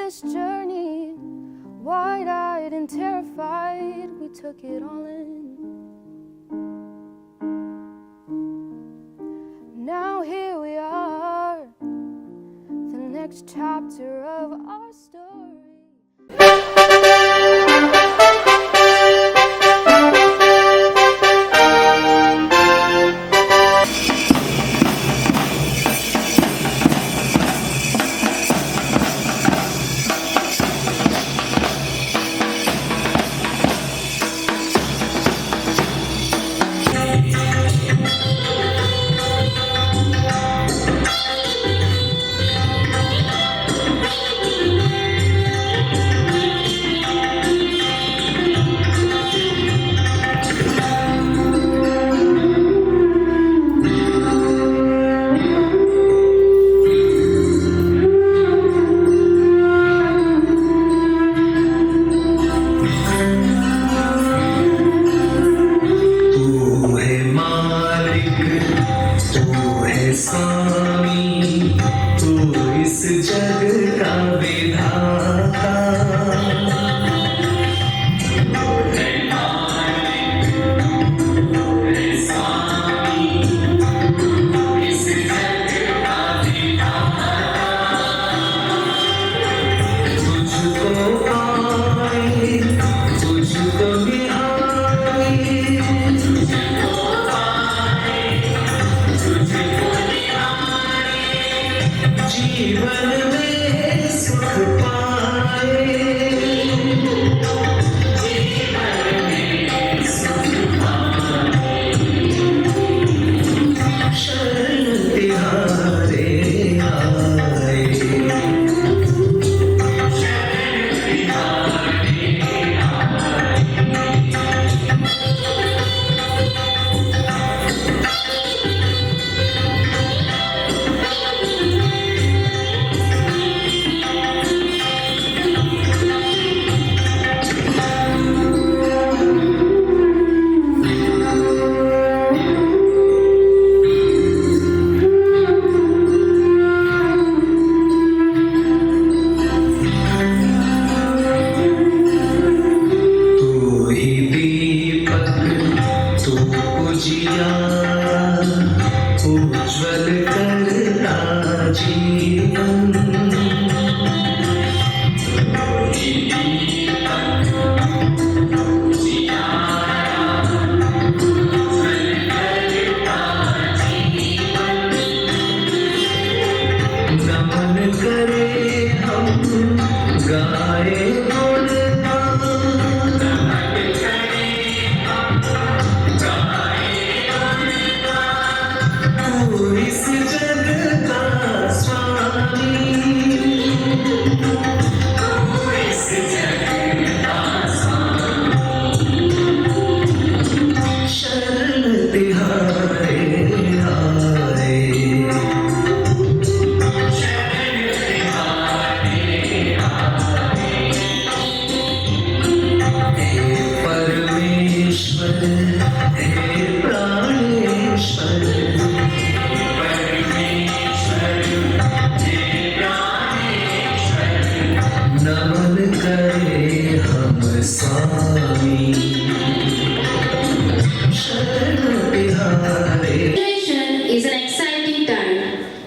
this journey, wide-eyed and terrified, we took it all in. Now here we are, the next chapter of our story.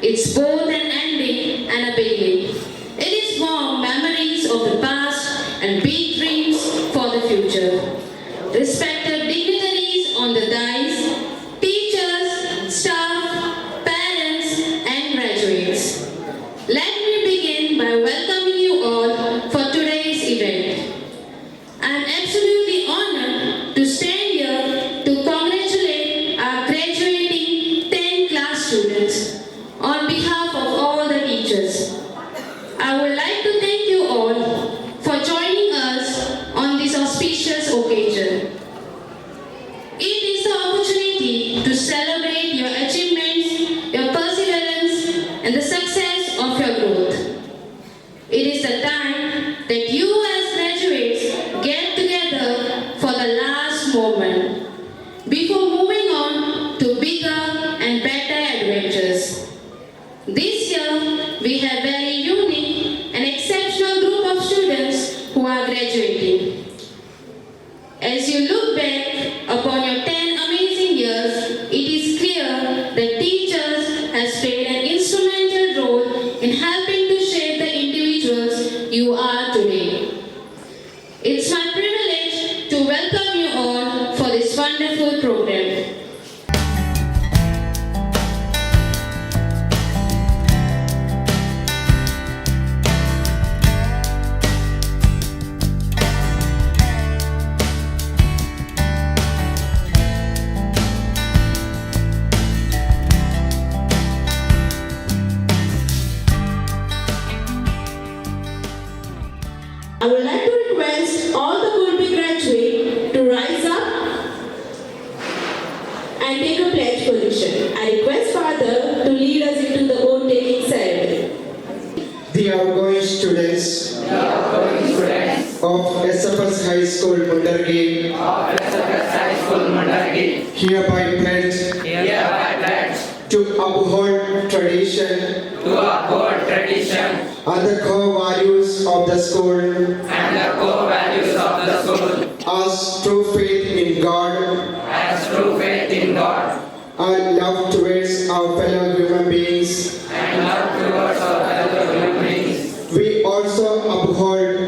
It's both an ending and a beginning. It is warm memories of the past and big dreams for the future. Respected dignitaries on the dais, teachers, staff, parents, and graduates. Let me begin by welcoming you all for today's event. I am absolutely honored to stand here to congratulate our graduating 10th class students. On behalf of all the teachers, I would like to thank you all for joining us on this auspicious occasion. It is the opportunity to celebrate your achievements, your perseverance, and the success of your growth. It is the time that you as graduates get together for the last moment before moving on to bigger and better adventures. This year, we have very unique and exceptional group I would like to request all the Gulbi graduates to rise up and take a pledge position. I request Father to lead us into the oath taking ceremony. The outgoing students of SFS High School Mundargi hereby pledge to uphold tradition and the core values of the school as true faith in God and love towards our fellow human beings. We also uphold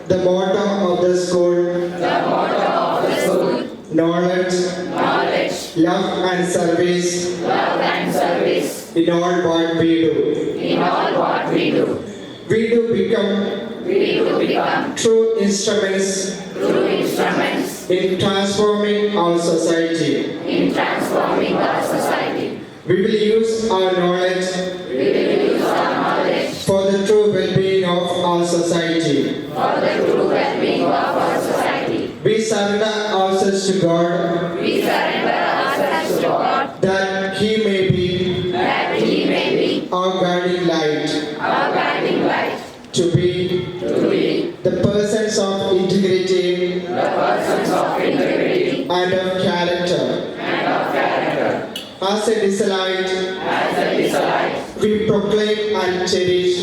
the motto of the school, knowledge, love and service in all what we do. We do become true instruments in transforming our society. We will use our knowledge for the true well-being of our society. We surrender ourselves to God that He may be our guiding light, to be the persons of integrity and of character. As a Israelite, we proclaim and cherish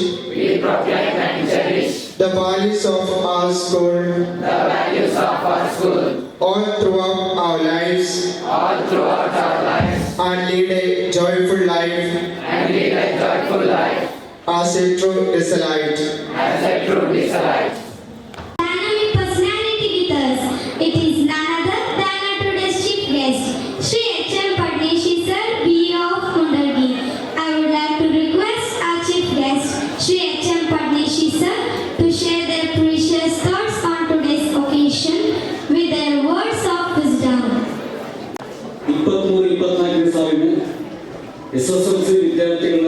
the values of our school all throughout our lives and lead a joyful life as a true Israelite. Dynamic personality with us. It is none other than our today's chief guest, Shri H.M. Padneshi sir, BA of Mundargi. I would like to request our chief guest, Shri H.M. Padneshi sir, to share their precious thoughts on today's occasion with their words of wisdom. 23-24 ಸಾಲಿನ SSLC ವಿದ್ಯಾರ್ಥಿಗಳ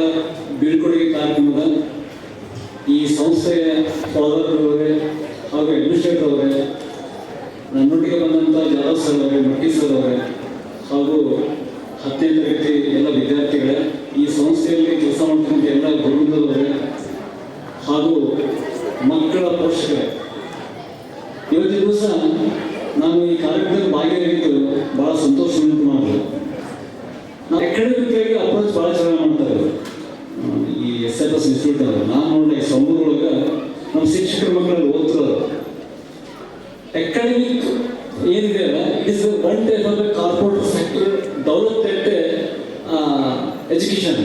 ಬೀಳ್ಕೊಡುಗೆ ಕಾರ್ಯಕ್ರಮದ ಈ ಸಂಸ್ಥೆಯ ಫಾದರ್ಗಳವರೇ ಹಾಗೂ administrator ಅವರೇ, ನನ್ನೊಟ್ಟಿಗೆ ಬಂದಂಥ Jadhav sir ಅವರೇ, ಮಟ್ಟಿ ಸರ್ ಅವರೇ ಹಾಗೂ 10ನೇ ತರಗತಿ ಎಲ್ಲ ವಿದ್ಯಾರ್ಥಿಗಳೇ, ಈ ಸಂಸ್ಥೆಯಲ್ಲಿ ಕೆಲಸ ಮಾಡ್ತಕ್ಕಂಥ ಎಲ್ಲ ಗುರುಗಳವರೇ ಹಾಗೂ ಮಕ್ಕಳ ಪೋಷಕರೇ, ಇವತ್ತಿನ ದಿವಸ ನಾನು ಈ ಕಾರ್ಯಕ್ರಮದಲ್ಲಿ ಭಾಗಿಯಾಗಿದ್ದು ಭಾಳ ಸಂತೋಷ ಉಂಟು ಮಾಡಿದೆ. ನಾವು ಅಕಾಡೆಮಿಕ್ಕಾಗಿ ಅಪ್ರೋಚ್ ಭಾಳ ಚೆನ್ನಾಗಿ ಮಾಡ್ತಾರೆ ಈ SFS ಇನ್ಸ್ಟಿಟ್ಯೂಟ್ ಅವರು. ನಾನು ನೋಡಿದೆ ಈ ಸಂಬೂರೊಳಗೆ ನಮ್ಮ ಶಿಕ್ಷಕರ ಮಕ್ಕಳಲ್ಲಿ ಓದ್ತಿರೋದು ಅಕಾಡೆಮಿಕ್ ಏನಿದೆ ಅಲ್ಲ, it is one type of corporate sector development education.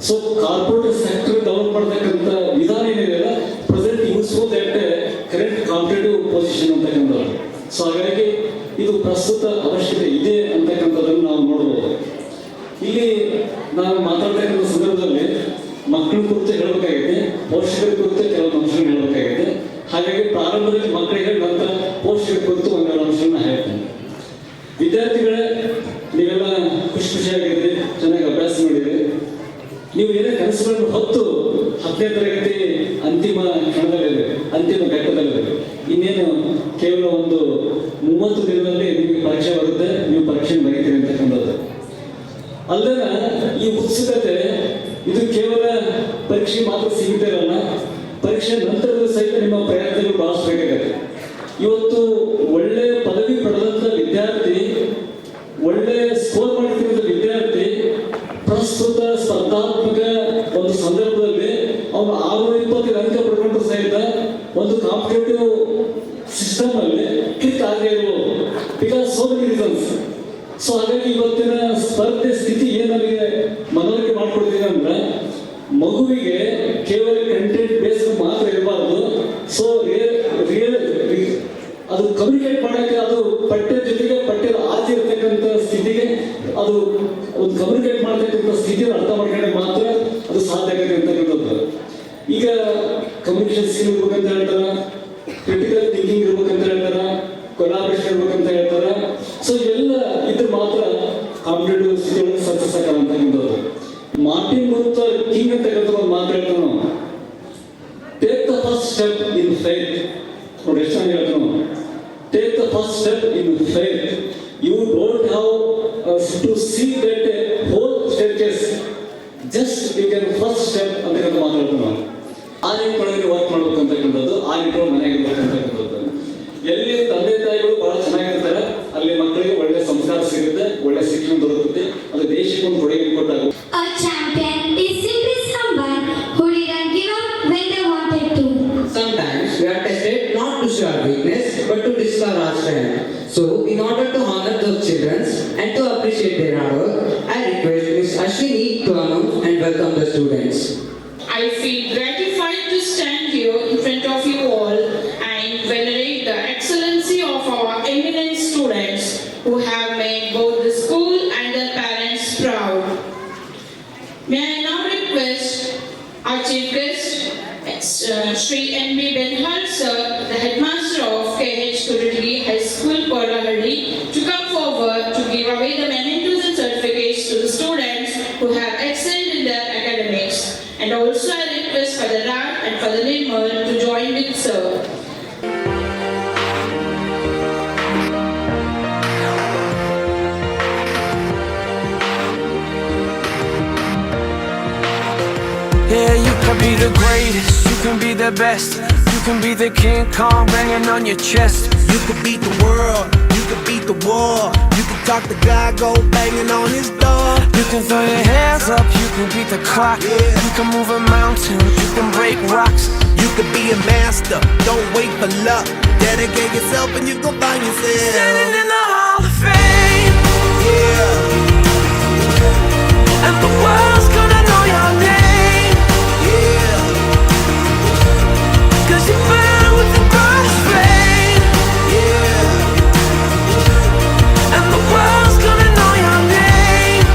So corporate sector develop ಮಾಡ್ತಕ್ಕಂಥ ವಿಧಾನ ಏನಿದೆ ಅಲ್ಲ, present useful that current competitive position ಅಂತಕ್ಕಂಥದ್ದು. ಸೊ ಹಾಗಾಗಿ ಇದು ಪ್ರಸ್ತುತ ಅವಶ್ಯಕತೆ ಇದೆ ಅಂತಕ್ಕಂಥದ್ದನ್ನು ನಾವು ನೋಡ್ಬೋದು. ಇಲ್ಲಿ ನಾವು ಮಾತಾಡ್ತಕ್ಕಂಥ ಸಂದರ್ಭದಲ್ಲಿ ಮಕ್ಕಳ ಕುರಿತು ಹೇಳಬೇಕಾಗಿದೆ, ಪೋಷಕರ ಕುರಿತು ಕೆಲವೊಂದು ಅಂಶಗಳು ಹೇಳಬೇಕಾಗಿದೆ. ಹಾಗಾಗಿ ಪ್ರಾರಂಭದಲ್ಲಿ ಮಕ್ಕಳಿಗೆ ನಂತರ ಪೋಷಕರ ಕುರಿತು ಒಂದೆರಡು ಅಂಶಗಳನ್ನ ಹೇಳ್ತೇನೆ. ವಿದ್ಯಾರ್ಥಿಗಳೇ, ನೀವೆಲ್ಲ ಖುಷಿಯಾಗಿದ್ರಿ, ಚೆನ್ನಾಗಿ ಅಭ್ಯಾಸ ಮಾಡಿದ್ರಿ. ನೀವು ಏನೇ ಕನಸುಗಳನ್ನು ಹೊತ್ತು 10ನೇ ತರಗತಿ ಅಂತಿಮ ಕ್ಷಣದಲ್ಲಿದೆ, ಅಂತಿಮ ಘಟ್ಟದಲ್ಲಿದೆ. ಇನ್ನೇನು ಕೇವಲ ಒಂದು 30 ದಿನದಲ್ಲಿ ನಿಮಗೆ ಪರೀಕ್ಷೆ ಬರುತ್ತೆ, ನೀವು ಪರೀಕ್ಷೆ ಬರೀತೀರಿ ಅಂತಕ್ಕಂಥದ್ದು. ಅಲ್ಲದೆ ಈ ಉತ್ಸುಕತೆ ಇದು ಕೇವಲ ಪರೀಕ್ಷೆ ಮಾತ್ರ ಸೀಮಿತ ಇರಲ್ಲ, ಪರೀಕ್ಷೆ ನಂತರದ ಸಹಿತ ನಿಮ್ಮ ಪ್ರಯತ್ನಗಳು ಬಳಸಬೇಕಾಗತ್ತೆ. ಇವತ್ತು ಒಳ್ಳೆ ಪದವಿ ಪಡೆದಂಥ ವಿದ್ಯಾರ್ಥಿ, ಒಳ್ಳೆ ಸ್ಕೋರ್ ಮಾಡಿರ್ತಕ್ಕಂಥ ವಿದ್ಯಾರ್ಥಿ ಪ್ರಸ್ತುತ ಸ್ಪರ್ಧಾತ್ಮಕ ಒಂದು ಸಂದರ್ಭದಲ್ಲಿ ಅವನು 625 ಅಂಕ ಪಡ್ಕೊಂಡ್ರು ಸಹಿತ ಒಂದು ಕಾಂಪಿಟೇಟಿವ್ ಸಿಸ್ಟಮ್ ಅಲ್ಲಿ ಕ್ಲಿಕ್ ಆಗೇ ಇರ್ಬೋದು, because so many reasons. So ಹಾಗಾಗಿ ಇವತ್ತಿನ ಸ್ಪರ್ಧೆ ಸ್ಥಿತಿ ಏನು ನಮಗೆ ಮನವರಿಕೆ ಮಾಡ್ಕೊಡ್ತೀನಿ ಅಂದ್ರೆ, ಮಗುವಿಗೆ ಕೇವಲ ಕಂಟೆಂಟ್ ಬೇಸ್ ಮಾತ್ರ ಇರಬಾರ್ದು. ಸೊ ರಿಯಲ್ ಅದು ಕಮ್ಯುನಿಕೇಟ್ ಮಾಡೋಕ್ಕೆ, ಅದು ಪಠ್ಯದ ಜೊತೆಗೆ ಪಠ್ಯದ ಆಚೆ ಇರ್ತಕ್ಕಂಥ ಸ್ಥಿತಿಗೆ ಅದು ಒಂದು ಕಮ್ಯುನಿಕೇಟ್ ಮಾಡ್ತಕ್ಕಂಥ ಸ್ಥಿತಿಯನ್ನು ಅರ್ಥ ಮಾಡ್ಕೊಂಡ್ರೆ ಮಾತ್ರ ಅದು ಸಾಧ್ಯ ಆಗುತ್ತೆ ಅಂತಕ್ಕಂಥದ್ದು. ಈಗ ಕಮ್ಯುನಿಕೇಶನ್ ಸ್ಕಿಲ್ ಇರ್ಬೇಕಂತ ಹೇಳ್ತಾರ, ಕ್ರಿಟಿಕಲ್ ಥಿಂಕಿಂಗ್ ಇರ್ಬೇಕಂತ ಹೇಳ್ತಾರ, ಕೊಲಾಬ್ರೇಷನ್ ಇರ್ಬೇಕಂತ ಹೇಳ್ತಾರ. ಸೊ ಇವೆಲ್ಲ ಇದ್ರೆ ಮಾತ್ರ ಕಾಂಪಿಟೇಟಿವ್ ಸ್ಥಿತಿಯೊಳಗೆ ಸಕ್ಸಸ್ ಆಗಲ್ಲ ಅಂತಕ್ಕಂಥದ್ದು. ಮಾರ್ಟಿನ್ ಲೂಥರ್ ಕಿಂಗ್ ಅಂತಕ್ಕಂಥ ಒಂದು ಮಾತು ಹೇಳ್ತಾನೆ, take the first step in faith. ನೋಡಿ ಎಷ್ಟು ಚೆನ್ನಾಗಿ ಹೇಳ್ತಾನೆ. Take the first step in faith. You don't have to see that whole staircase. Just you can first step ಅಂತ ಮಾತಾಡ್ತಾನೆ. ಆ ನಿಟ್ಟಿನೊಳಗೆ ವರ್ಕ್ ಮಾಡ್ಬೇಕು ಅಂತಕ್ಕಂಥದ್ದು, ಆ ನಿಟ್ಟಿನೊಳಗೆ ಮನೆಗೆ ಇರ್ಬೇಕಂತಕ್ಕಂಥದ್ದು. ಎಲ್ಲಿ ತಂದೆ ತಾಯಿಗಳು ಬಹಳ ಚೆನ್ನಾಗಿರ್ತಾರೆ ಅಲ್ಲಿ ಮಕ್ಕಳಿಗೆ ಒಳ್ಳೆ ಸಂಸ್ಕಾರ ಸಿಗುತ್ತೆ, ಒಳ್ಳೆ ಶಿಕ್ಷಣ ದೊರಕುತ್ತೆ, ಅದು ದೇಶಕ್ಕೆ ಒಂದು ಕೊಡುಗೆ ಕೊಟ್ಟಾಗ. A champion is simply someone who didn't give up when they wanted to. Sometimes we are tested not to show our weakness but to discover our strength. So, in order to honor those children and to appreciate their hard work, I request Ms. Ashwini to announce and welcome the students. I feel gratified to stand here in front of you all and venerate the excellency of our eminent students who have made both the school and their parents proud. May I now request our chief guest, Sri N.B. Benhal sir, the headmaster of KH Kurudgi High School, Porlahalli, to come forward to give away the mementos and certificates to the students who have excelled in their academics. And also I request for the RAC and for the Limal to join with sir. Yeah, you can be the greatest, you can be the best, you can be the King Kong banging on your chest. You could beat the world, you could beat the war. You could talk to God, go banging on his door. You can throw your hands up, you can beat the clock. Yeah. You can move a mountain, you can break rocks. You could be a master, don't wait for luck. Dedicate yourself and you gon' find yourself. Standing in the Hall of Fame, Yeah, and the world's gonna know your name, yeah, 'cause you burn with the brightest flame, yeah, and the world's gonna know your name,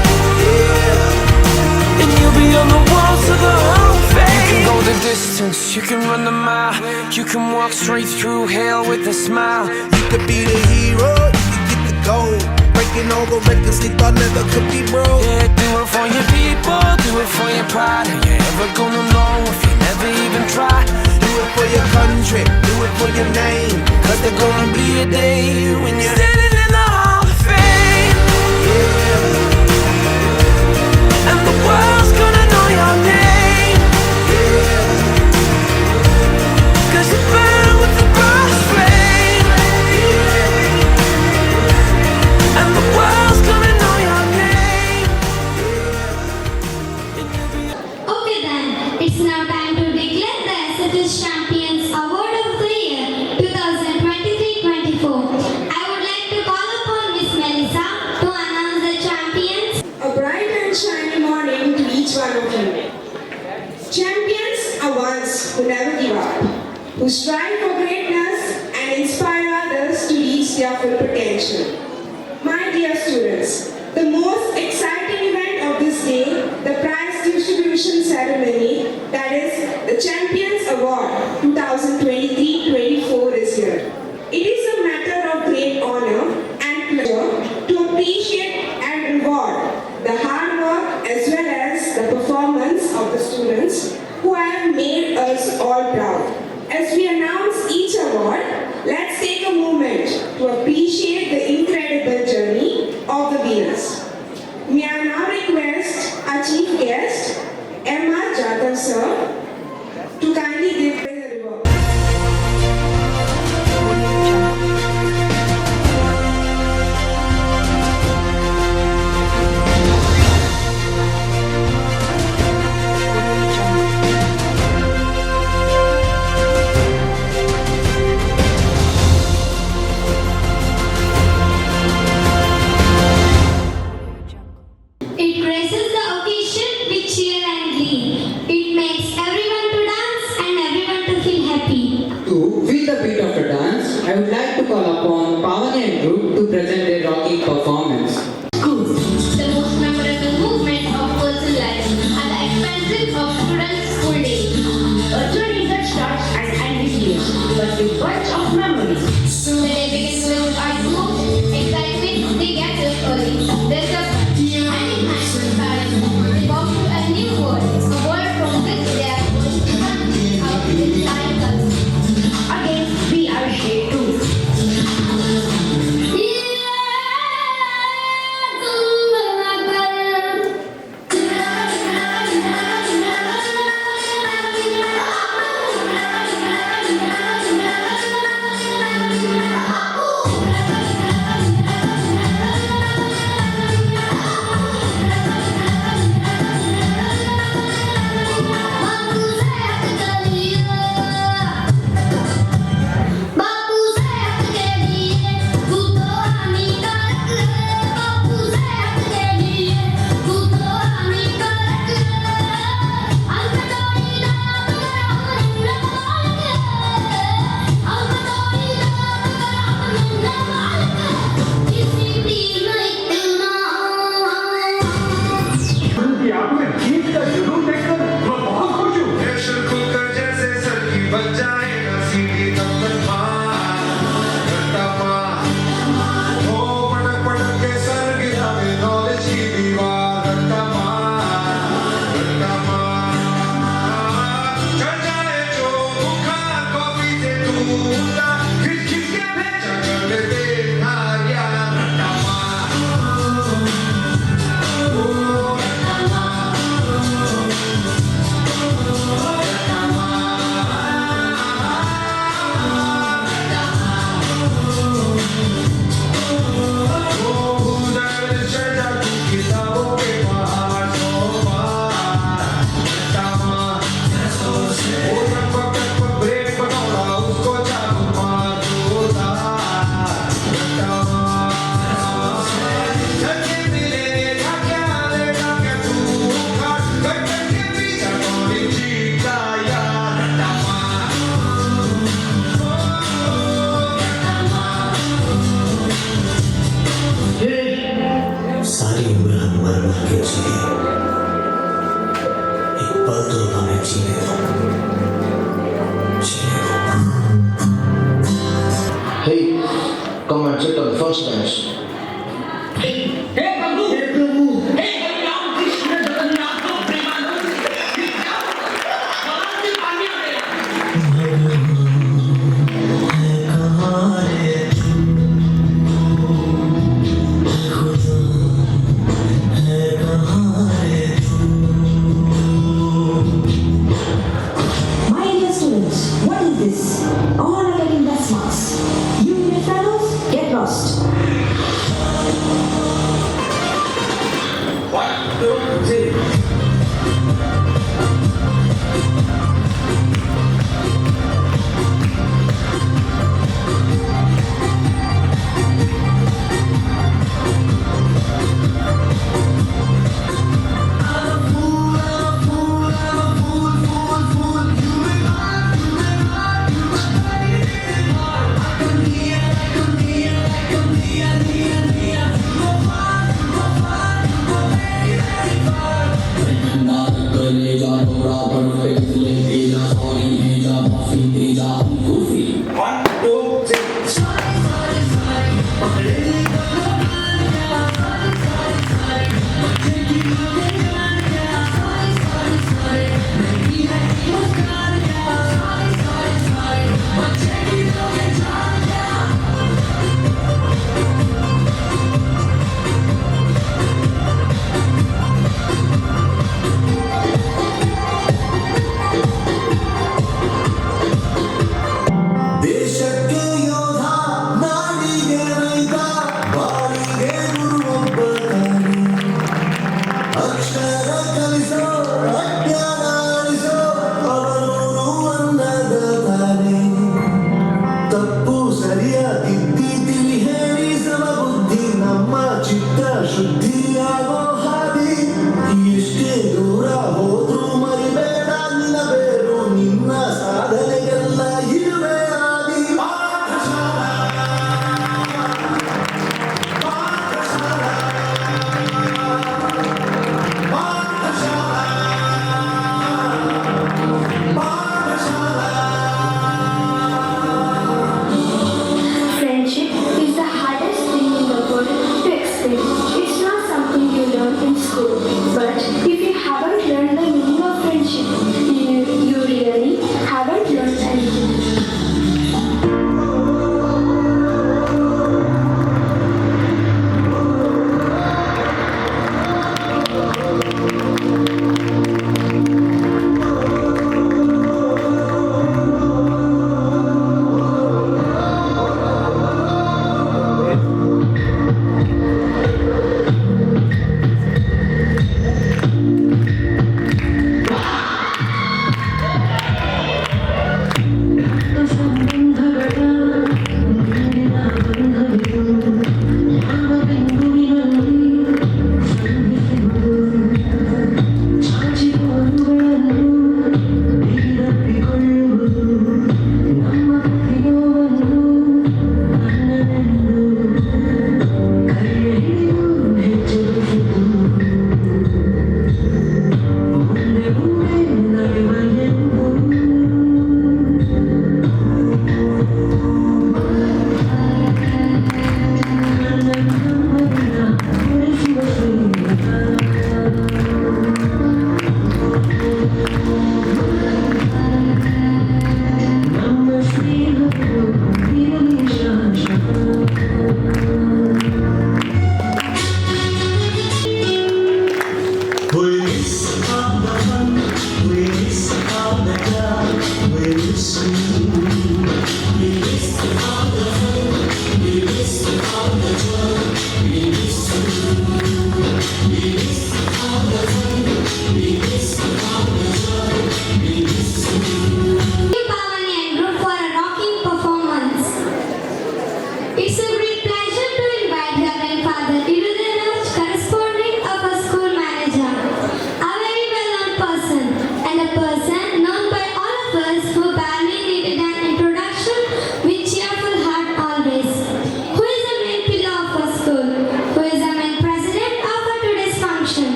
yeah. and you'll be on the walls of the Hall of Fame. You can go the distance, you can run the mile, you can walk straight through hell with a smile. You could be the hero, you could get the gold. Breaking all the records they thought never could be broke. Yeah, do it for your people, do it for your pride. Are you ever gonna know if you never even try? Do it for your country, do it for your name. 'Cause there's gonna be a day when you're Standing in the Hall of Fame, yeah, and the world's gonna know your name, yeah. 'cause you burn with the brightest flame, and the world's gonna know your name. Okay then, it's now time to declare the SFS Champions Award of the Year 2023-24. I would like to call upon Miss Melissa to announce the champions. A bright and shiny morning to each one of you. Champions are ones who never give up, who strive for greatness and inspire others to reach their full potential. My dear students, the most exciting event of this day, the prize distribution ceremony, that is the Champions Award 2023-24 is here. It is a matter of great honor and pleasure to appreciate and reward the hard work as well as the performance of the students who have made us all proud. As we announce each award, let's take a moment to appreciate the incredible journey of the winners. May I now request our chief guest, M.R. Jadhav sir, to kindly give the reward. It graces the occasion with cheer and glee. It makes everyone to dance and everyone to feel happy. To feel the beat of the dance, I would like to call upon Pavani and group to present their rocking performance. The most memorable movement of personal life are the expenses of students' school days. A journey that starts and ends here, but with bunch of memories. The day begins with our smoke, excitement, they get up early. There's a hand in hand with parents. They walk to a new world, a world from which they are going to come out with time comes. Hey, come and sit on the first bench. My dear students, what is this? All are getting best marks. You fellows, get lost.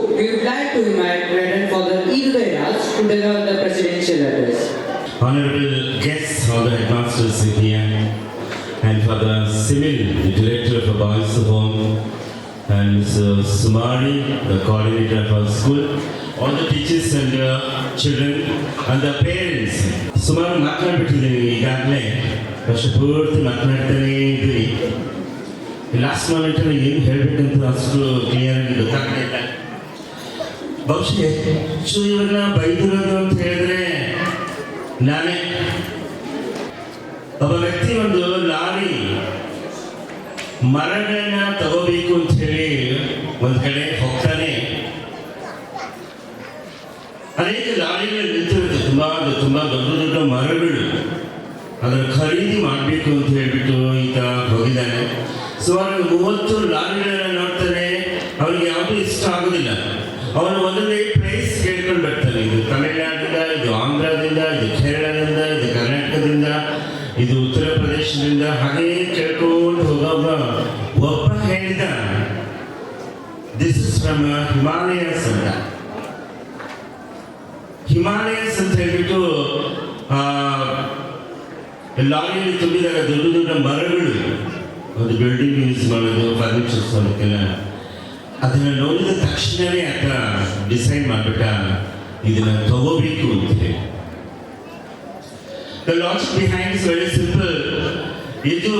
we would like to invite Reverend Father Idurayas to deliver the presidential address. Honorable guests, all the headmasters here, and Father Simil, the director of the Boys Home, and Mr. Sumari, the coordinator of our school, all the teachers and children, and the parents. ಸುಮಾರು ಮಾತನಾಡ್ಬಿಟ್ಟಿದ್ದೀವಿ ಈಗಾಗಲೇ, ವರ್ಷ ಪೂರ್ತಿ ಮಾತನಾಡ್ತಾನೇ ಇದ್ದೀವಿ. Last ಮೊಮೆಂಟಲ್ಲಿ ಏನು ಹೇಳಬೇಕಂತ ಅಷ್ಟು clear ಆಗಿ ಗೊತ್ತಾಗ್ತಾ ಇಲ್ಲ. ಬಹುಶಃ ಹೆಚ್ಚು ಇವ್ರನ್ನ ಬೈದಿರೋದು ಅಂತ ಹೇಳಿದ್ರೆ ನಾನೇ. ಒಬ್ಬ ವ್ಯಕ್ತಿ ಒಂದು ಲಾರಿ ಮರಗಳನ್ನ ತಗೋಬೇಕು ಅಂತ ಹೇಳಿ ಒಂದ್ ಕಡೆ ಹೋಗ್ತಾನೆ. ಅನೇಕ ಲಾರಿಗಳು ನಿಂತಿರುತ್ತೆ, ತುಂಬಾ ದೊಡ್ಡ ಮರಗಳು, ಅದನ್ನು ಖರೀದಿ ಮಾಡಬೇಕು ಅಂತ ಹೇಳ್ಬಿಟ್ಟು ಈತ ಹೋಗಿದ್ದಾನೆ. ಸುಮಾರು 30 ಲಾರಿಗಳನ್ನ ನೋಡ್ತಾನೆ. ಅವ್ರಿಗೆ ಯಾವುದು ಇಷ್ಟ ಆಗೋದಿಲ್ಲ. ಅವನು ಒಂದೊಂದೇ ಪ್ಲೇಸ್ ಕೇಳ್ಕೊಂಡು ಬರ್ತಾನೆ. ಇದು ತಮಿಳುನಾಡಿಂದ, ಇದು ಆಂಧ್ರದಿಂದ, ಇದು ಕೇರಳದಿಂದ, ಇದು ಕರ್ನಾಟಕದಿಂದ, ಇದು ಉತ್ತರ ಪ್ರದೇಶದಿಂದ, ಹಾಗೇ ಕೇಳ್ಕೊಂಡು ಹೋಗುವಾಗ ಒಬ್ಬ ಹೇಳಿದ, ದಿಸ್ ಇಸ್ ಫ್ರಮ್ ಹಿಮಾಲಯಸ್ ಅಂತ. ಹಿಮಾಲಯಸ್ ಅಂತ ಹೇಳ್ಬಿಟ್ಟು ಲಾರಿಯಲ್ಲಿ ತುಂಬಿದಾಗ ದೊಡ್ಡ ಮರಗಳು, ಒಂದು ಬಿಲ್ಡಿಂಗ್ ಯೂಸ್ ಮಾಡೋದು, ಫರ್ನಿಚರ್ಸ್ ಮಾಡೋಕ್ಕೆಲ್ಲ. ಅದನ್ನು ನೋಡಿದ ತಕ್ಷಣವೇ ಆತ ಡಿಸೈಡ್ ಮಾಡಿಬಿಟ್ಟ, ಇದನ್ನ ತಗೋಬೇಕು ಅಂತ ಹೇಳಿ. The logic behind is very simple. ಇದು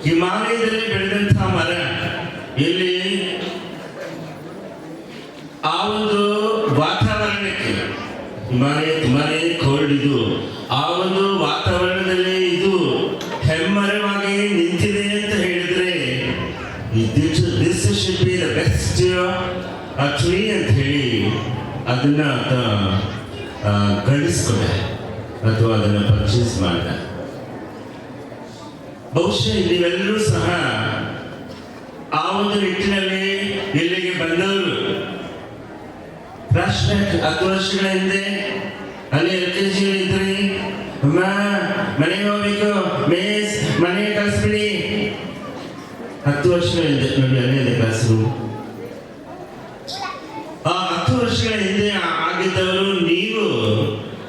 ಹಿಮಾಲಯದಲ್ಲಿ ಬೆಳೆದಂತಹ ಮರ. ಇಲ್ಲಿ ಆ ಒಂದು ವಾತಾವರಣಕ್ಕೆ, ಹಿಮಾಲಯ ತುಂಬಾನೇ ಕೋಲ್ಡ್, ಇದು ಆ ಒಂದು ವಾತಾವರಣದಲ್ಲಿ ಇದು ಹೆಮ್ಮರವಾಗಿ ನಿಂತಿದೆ ಅಂತ ಹೇಳಿದ್ರೆ, this should be the best tree ಅಂತ ಹೇಳಿ ಅದನ್ನ ಗಳಿಸ್ಕೊಂಡೆ ಅಥವಾ ಅದನ್ನು ಪರ್ಚೇಸ್ ಮಾಡಿದ. ಬಹುಶಃ ನೀವೆಲ್ಲರೂ ಸಹ ಆ ಒಂದು ನಿಟ್ಟಿನಲ್ಲಿ ಇಲ್ಲಿಗೆ ಬಂದವರು. ರಾಷ್ಟ್ರ 10 ವರ್ಷಗಳ ಹಿಂದೆ ಅಲ್ಲಿ LKG ಇದ್ರಿ, ಅಮ್ಮ ಮನೆಗೆ ಹೋಗ್ಬೇಕು, ಮೇಸ್ ಮನೆಗೆ ಕಳಿಸ್ಬಿಡಿ. 10 ವರ್ಷಗಳ ಹಿಂದೆ ನೋಡಿ, ಅಲ್ಲೇ ಕ್ಲಾಸ್ ರೂಮ್. ಆ 10 ವರ್ಷಗಳ ಹಿಂದೆ ಆಗಿದ್ದವರು ನೀವು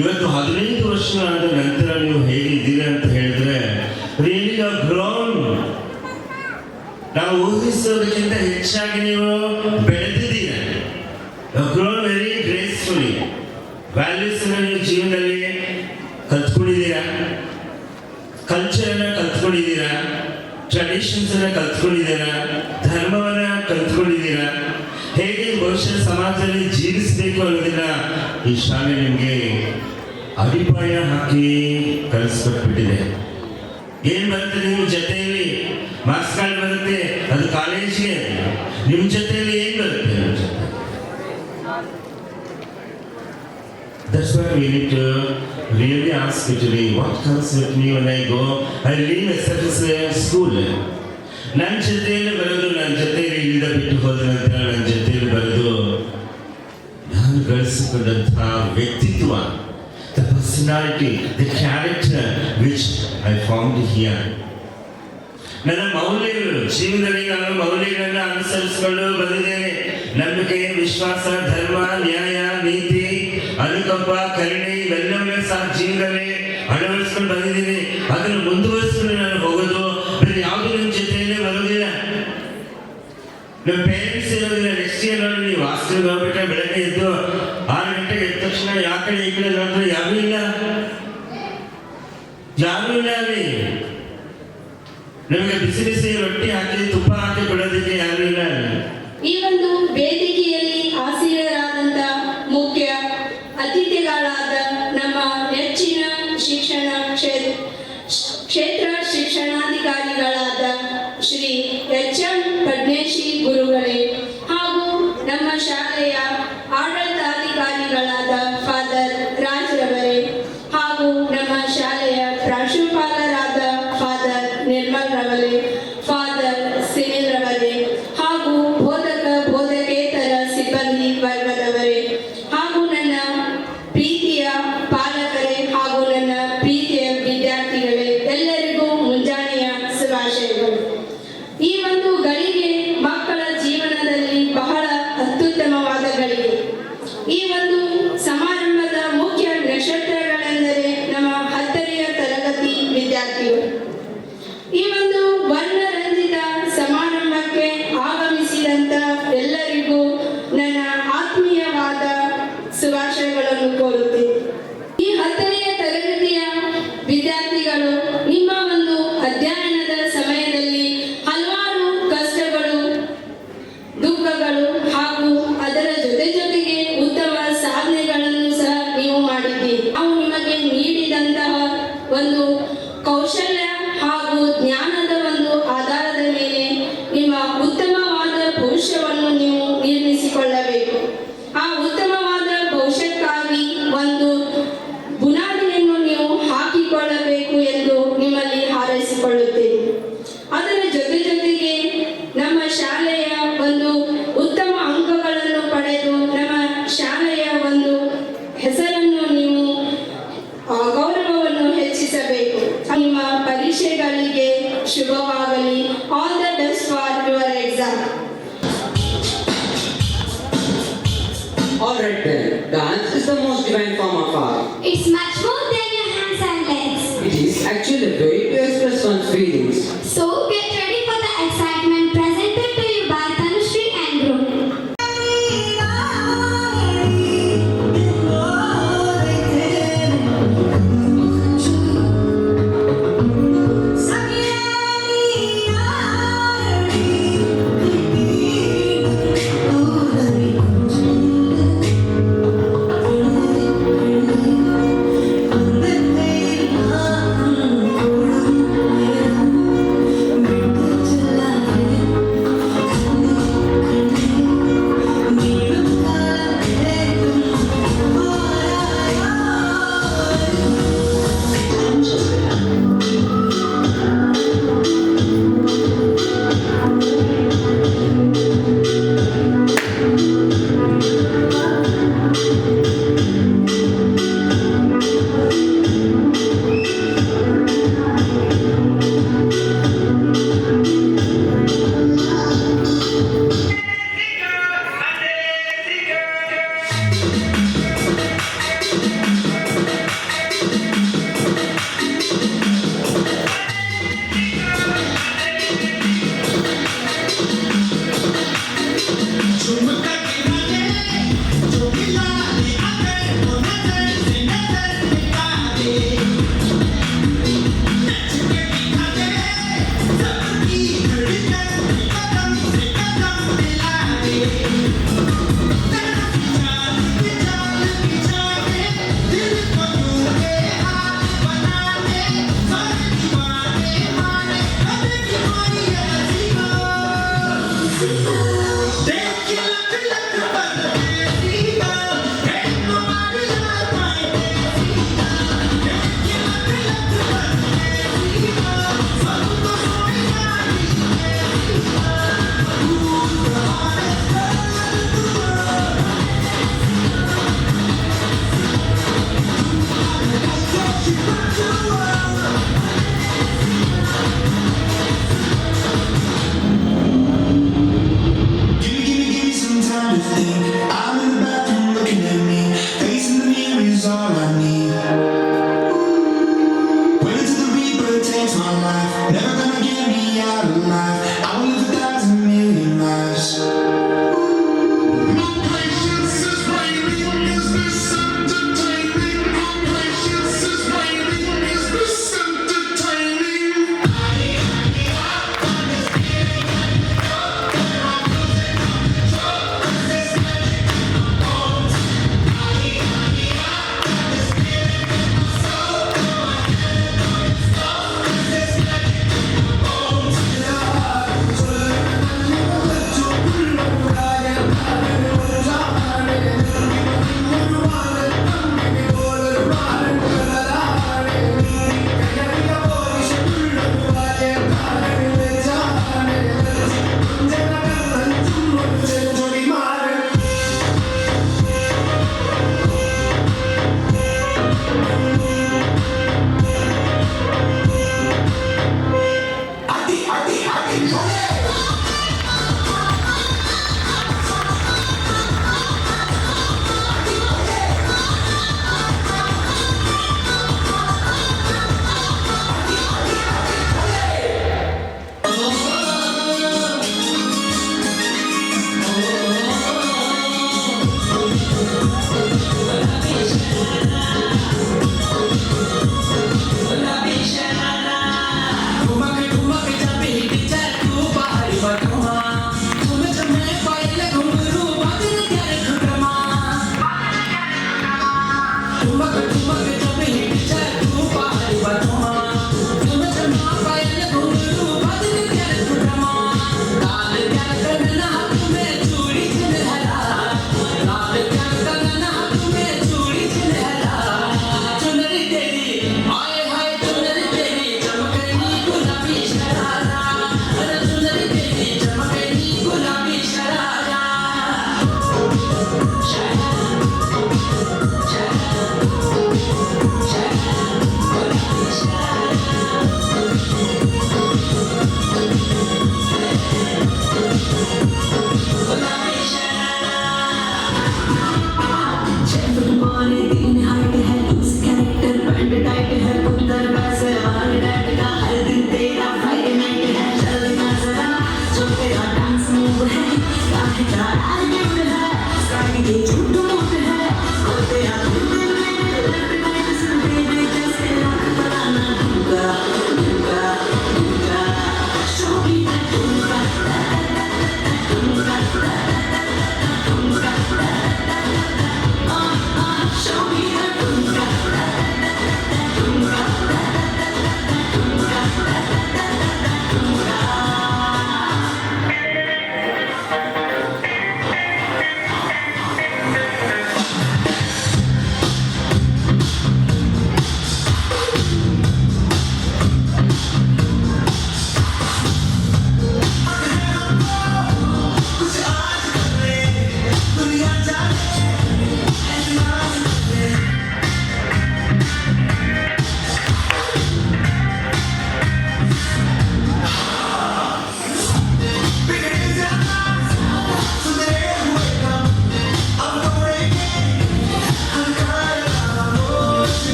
ಇವತ್ತು 15 ವರ್ಷಗಳಾದ ನಂತರ ನೀವು ಹೇಗಿದ್ದೀರಾ ಅಂತ ಹೇಳಿದ್ರೆ, ರಿಯಲಿ ಯು ಹ್ಯಾವ್ ಗ್ರೋನ್. ನಾವು ಊಹಿಸೋದಕ್ಕಿಂತ ಹೆಚ್ಚಾಗಿ ನೀವು ಬೆಳೆದಿದ್ದೀರ. You have grown very gracefully. Values ನೀವು ಜೀವನದಲ್ಲಿ ಕಲ್ತ್ಕೊಂಡಿದ್ದೀರಾ, ಕಲ್ಚರನ್ನ ಕಲ್ತ್ಕೊಂಡಿದ್ದೀರಾ, ಟ್ರೆಡಿಷನ್ಸ್ ಅನ್ನ ಕಲ್ತ್ಕೊಂಡಿದ್ದೀರಾ, ಧರ್ಮವನ್ನ ಕಲ್ತ್ಕೊಂಡಿದ್ದೀರಾ. ಹೇಗೆ ಬಹುಶಃ ಸಮಾಜದಲ್ಲಿ ಜೀವಿಸಬೇಕು ಅನ್ನೋದನ್ನ ಈ ಶಾಲೆ ನಿಮಗೆ ಅಡಿಪಾಯ ಹಾಕಿ ಕಲಿಸ್ಕೊಟ್ಬಿಟ್ಟಿದೆ. ಏನ್ ಬರುತ್ತೆ ನಿಮ್ಮ ಜೊತೆಯಲ್ಲಿ? ಮಾರ್ಕ್ಸ್ ಕಾರ್ಡ್ ಬರುತ್ತೆ, ಅದು ಕಾಲೇಜಿಗೆ. ನಿಮ್ಮ ಜೊತೆಯಲ್ಲಿ ಏನ್ ಬರುತ್ತೆ? ನಿಮ್ಮ ಜೊತೆ that's why we need to really ask you today, what comes with me when I go, I leave SFSA school. ನನ್ನ ಜೊತೆಯಲ್ಲಿ ಬರೋದು, ನನ್ನ ಜೊತೆಯಲ್ಲಿ ಇಲ್ಲಿಂದ ಬಿಟ್ಟು ಹೋದ ನಂತರ ನನ್ನ ಜೊತೆಯಲ್ಲಿ ಬರೋದು ನಾನು ಗಳಿಸಿಕೊಂಡಂತಹ ವ್ಯಕ್ತಿತ್ವ, the personality, the character which I found here. ನನ್ನ ಮೌಲ್ಯಗಳು, ಜೀವನದಲ್ಲಿ ನಾನು ಮೌಲ್ಯಗಳನ್ನು ಅನುಸರಿಸಿಕೊಂಡು ಬಂದಿದ್ದೇನೆ. ನಂಬಿಕೆ, ವಿಶ್ವಾಸ, ಧರ್ಮ, ನ್ಯಾಯ, ನೀತಿ, ಅನುಕಂಪ, ಕರುಣೆ ಇವೆಲ್ಲವನ್ನೂ ಸಹ ಜೀವನದಲ್ಲಿ ಅಳವಡಿಸ್ಕೊಂಡು ಬಂದಿದ್ದೀನಿ. ಅದನ್ನು ಮುಂದುವರಿಸ್ಕೊಂಡು ನಾನು ಹೋಗೋದು. ಬೇರೆ ಯಾವುದು ನಿಮ್ಮ ಜೊತೆಯಲ್ಲೇ ಬರೋದಿಲ್ಲ. ನಮ್ಮ ಪೇರೆಂಟ್ಸ್ ಇರೋದಿಲ್ಲ. ನೆಕ್ಸ್ಟ್ ಇಯರ್ ನೋಡಿ, ನೀವು ಹಾಸ್ಟೆಲ್ಗೆ ಹೋಗ್ಬಿಟ್ರೆ ಬೆಳಗ್ಗೆ ಎದ್ದು 6 ಗಂಟೆಗೆ ಎದ್ದ ತಕ್ಷಣ ಯಾವ ಕಡೆ ಈ ಕಡೆ ನೋಡಿದ್ರೆ ಯಾರೂ ಇಲ್ಲ ಅಲ್ಲಿ. ನಮಗೆ ಬಿಸಿ ಬಿಸಿ ರೊಟ್ಟಿ ಹಾಕಿ ತುಪ್ಪ ಹಾಕಿ ಕೊಡೋದಕ್ಕೆ ಯಾರೂ ಇಲ್ಲ ಅಲ್ಲಿ. ಈ ಒಂದು ವೇದಿಕೆಯಲ್ಲಿ ಆಸೀನರಾದಂಥ ಮುಖ್ಯ ಅತಿಥಿಗಳಾದ ನಮ್ಮ ನೆಚ್ಚಿನ ಶಿಕ್ಷಣ ಕ್ಷೇತ್ರ ಶಿಕ್ಷಣಾಧಿಕಾರಿಗಳಾದ ಶ್ರೀ ಎಚ್.ಎಂ. ಪಡ್ನೇಶಿ ಗುರುಗಳೇ, ಹಾಗೂ ನಮ್ಮ ಶಾಲೆಯ ಆಡಳಿತಾಧಿಕಾರಿಗಳಾದ ಫಾದರ್ ರಾಜ್ರವರೇ, ಹಾಗೂ ನಮ್ಮ ಶಾಲೆಯ ಪ್ರಾಂಶುಪಾಲರಾದ ಫಾದರ್ ನಿರ್ಮಲ್ ರವರೇ, ಫಾದರ್ ಸಿನಿಲ್ ರವರೇ, ಹಾಗೂ ಬೋಧಕೇತರ ಸಿಬ್ಬಂದಿ ವರ್ಗದವರೇ, ಹಾಗೂ ನನ್ನ ಪ್ರೀತಿಯ ಧನ್ಯವಾದಗಳಿಗೆ. ಈ ಒಂದು ಸಮಾರಂಭದ ಮುಖ್ಯ ನಕ್ಷತ್ರಗಳೆಂದರೆ ನಮ್ಮ 10ನೇ ತರಗತಿ ವಿದ್ಯಾರ್ಥಿಗಳು. ಈ ಒಂದು ವರ್ಣರಂಜಿತ ಸಮಾರಂಭಕ್ಕೆ ಆಗಮಿಸಿದಂತ ಎಲ್ಲರಿಗೂ ನನ್ನ ಆತ್ಮೀಯವಾದ ಶುಭಾಶಯಗಳನ್ನು ಕೋರುತ್ತೇನೆ. ಈ 10ನೇ ತರಗತಿಯ ವಿದ್ಯಾರ್ಥಿಗಳು ನಿಮ್ಮ ಒಂದು ಅಧ್ಯಯನದ ಸಮಯದಲ್ಲಿ ಹಲವಾರು ಕಷ್ಟಗಳು, ದುಃಖಗಳು ಹಾಗೂ ಅದರ ಜೊತೆಗೆ ಉತ್ತಮ ಸಾಧನೆಗಳನ್ನು ಸಹ ನೀವು ಮಾಡಿದ್ದೀರಿ. ನಾವು ನಿಮಗೆ ನೀಡಿದಂತಹ ಒಂದು ಕೌಶಲ್ಯ ಹಾಗೂ ಜ್ಞಾನದ ಒಂದು ಆಧಾರದ ಮೇಲೆ ನಿಮ್ಮ ಉತ್ತಮವಾದ ಭವಿಷ್ಯವನ್ನು ನೀವು ನಿರ್ಮಿಸಿಕೊಳ್ಳಬೇಕು. ಆ ಉತ್ತಮವಾದ ಭವಿಷ್ಯಕ್ಕಾಗಿ ಒಂದು ಬುನಾದಿಯನ್ನು ನೀವು ಹಾಕಿಕೊಳ್ಳಬೇಕು ಎಂದು ನಿಮ್ಮಲ್ಲಿ ಹಾರೈಸಿಕೊಳ್ಳುತ್ತೇನೆ. ಅದರ ಜೊತೆಗೆ ನಮ್ಮ ಶಾಲೆಯ ಒಂದು ಉತ್ತಮ ಅಂಕಗಳನ್ನು ಪಡೆದು ನಮ್ಮ ಶಾಲೆಯ ಒಂದು ಹೆಸರನ್ನು ನೀವು ಗೌರವವನ್ನು ಹೆಚ್ಚಿಸಬೇಕು. ನಿಮ್ಮ ಪರೀಕ್ಷೆಗಳಿಗೆ ಶುಭವಾಗಲಿ. All the best for your exam. Alright then, dance is the most divine form of art. It's much more than your hands and legs. It is actually a way to express one's feelings. So get ready for the excitement presented to you by Tanushree and group. Thank you.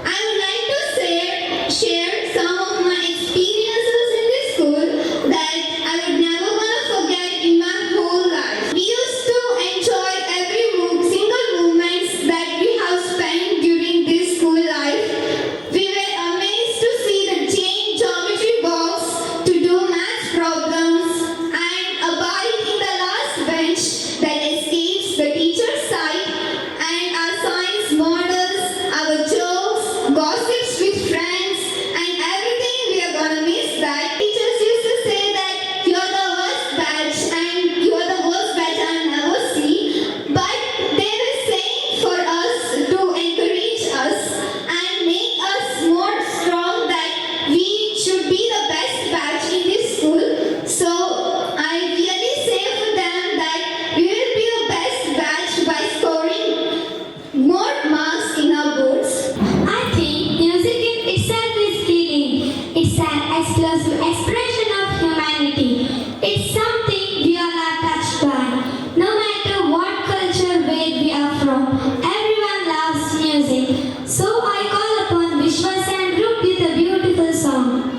I would like to share some of my experiences in this school that I would never gonna forget in my whole life. We used to enjoy every single moments that we have spent during this school life. We were amazed to see the geometry box, to do math problems, and abide in the last bench that escapes the teacher's sight, and our science models, our jokes, gossips with friends, and everything we are gonna miss that. Teachers used to say that you're the worst batch and you're the worst batch I'll never see, but they were saying for us to encourage us and make us more strong that we should be the best batch in this school. So I really say for them that we will be the best batch by scoring more marks in our boards. I think music in itself is healing. It's an explosive expression of humanity. It's something we all are touched by. No matter what culture, where we are from, everyone loves music. So I call upon Vishwas and group with a beautiful song.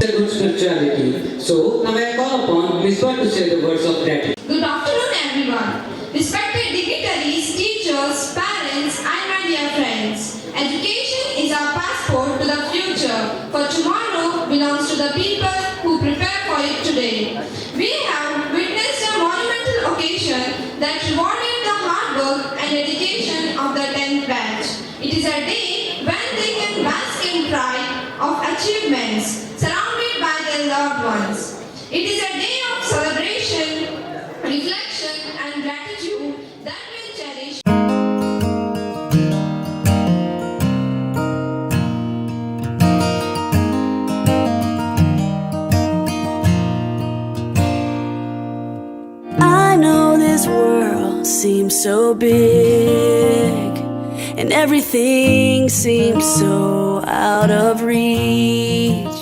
Good spirituality. So now I call upon Misbah to say the words of gratitude. Good afternoon, everyone. Respected dignitaries, teachers, parents, and my dear friends. Education is our passport to the future, for tomorrow belongs to the people who prepare for it today. We have witnessed a monumental occasion that rewarded the hard work and dedication of the 10th batch. It is a day when they can bask in pride of achievements, surrounded by their loved ones. It is a day of celebration, reflection, and gratitude that will cherish. I know this world seems so big, and everything seems so out of reach.